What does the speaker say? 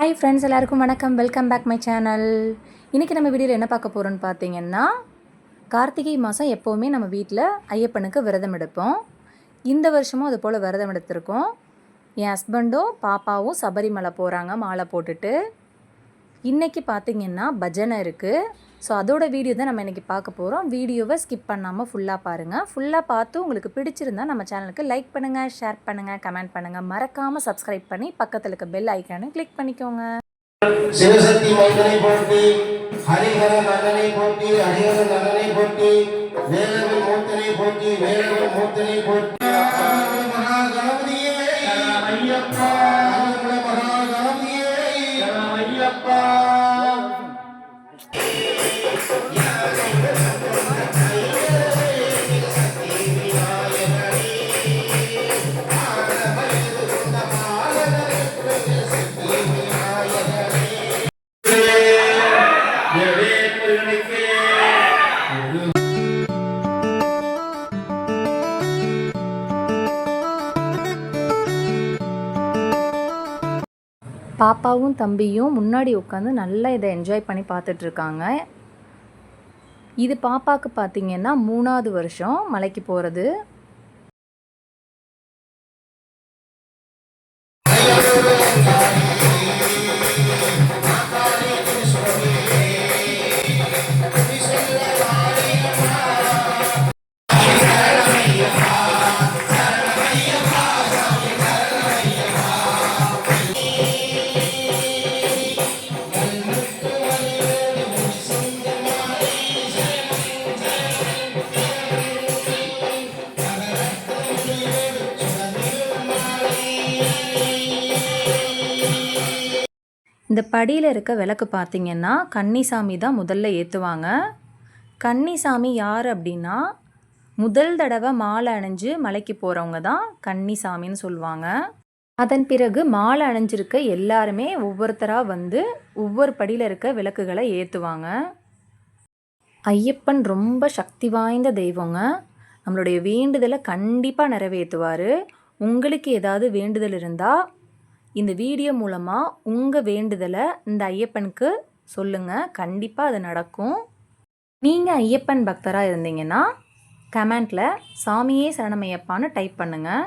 Hi friends, எல்லாருக்கும் வணக்கம். Welcome back my channel. இன்றைக்கி நம்ம வீடியோவில் என்ன பார்க்க போகிறோன்னு பார்த்தீங்கன்னா, கார்த்திகை மாதம் எப்போவுமே நம்ம வீட்டில் ஐயப்பனுக்கு விரதம் எடுப்போம். இந்த வருஷமும் அது போல் விரதம் எடுத்திருக்கோம். என் ஹஸ்பண்டும் பாப்பாவும் சபரிமலை போகிறாங்க மாலை போட்டுட்டு. இன்றைக்கி பார்த்திங்கன்னா பஜனை இருக்குது. ஸோ அதோட வீடியோ தான் நம்ம இன்றைக்கி பார்க்க போகிறோம். வீடியோவை ஸ்கிப் பண்ணாமல் ஃபுல்லாக பாருங்கள். ஃபுல்லாக பார்த்து உங்களுக்கு பிடிச்சிருந்தா நம்ம சேனலுக்கு லைக் பண்ணுங்கள், ஷேர் பண்ணுங்கள், கமெண்ட் பண்ணுங்கள். மறக்காமல் சப்ஸ்கிரைப் பண்ணி பக்கத்தில் இருக்க பெல் ஐக்கானை கிளிக் பண்ணிக்கோங்க. சிவசக்தி மைந்தனை போற்றி, ஹரிஹர நந்தனை போற்றி, ஹரிஹர நந்தனை போற்றி, வேலவன் மூர்த்தனை போற்றி, வேலவன் மூர்த்தனை போற்றி. மகாகணபதியே ஐயப்பா, மகாகணபதியே ஐயப்பா. பாப்பாவும் தம்பியும் முன்னாடி உட்காந்து நல்லா இதை என்ஜாய் பண்ணி பார்த்துட்ருக்காங்க. இது பாப்பாவுக்கு பார்த்திங்கன்னா 3வது வருஷம் மலைக்கு போகிறது. இந்த படியில் இருக்க விளக்கு பார்த்திங்கன்னா கன்னிசாமி தான் முதல்ல ஏற்றுவாங்க. கன்னிசாமி யார் அப்படின்னா, முதல் தடவை மாலை அணிஞ்சு மலைக்கு போகிறவங்க தான் கன்னிசாமின்னு சொல்லுவாங்க. அதன் பிறகு மாலை அணிஞ்சிருக்க எல்லாருமே ஒவ்வொருத்தராக வந்து ஒவ்வொரு படியில் இருக்க விளக்குகளை ஏற்றுவாங்க. ஐயப்பன் ரொம்ப சக்தி வாய்ந்த தெய்வங்க. நம்மளுடைய வேண்டுதலை கண்டிப்பாக நிறைவேற்றுவார். உங்களுக்கு ஏதாவது வேண்டுதல் இருந்தால் இந்த வீடியோ மூலமாக உங்கள் வேண்டுதலை இந்த ஐயப்பனுக்கு சொல்லுங்கள். கண்டிப்பாக அது நடக்கும். நீங்கள் ஐயப்பன் பக்தராக இருந்தீங்கன்னா கமெண்ட்டில் சாமியே சரணமையப்பான்னு டைப் பண்ணுங்கள்.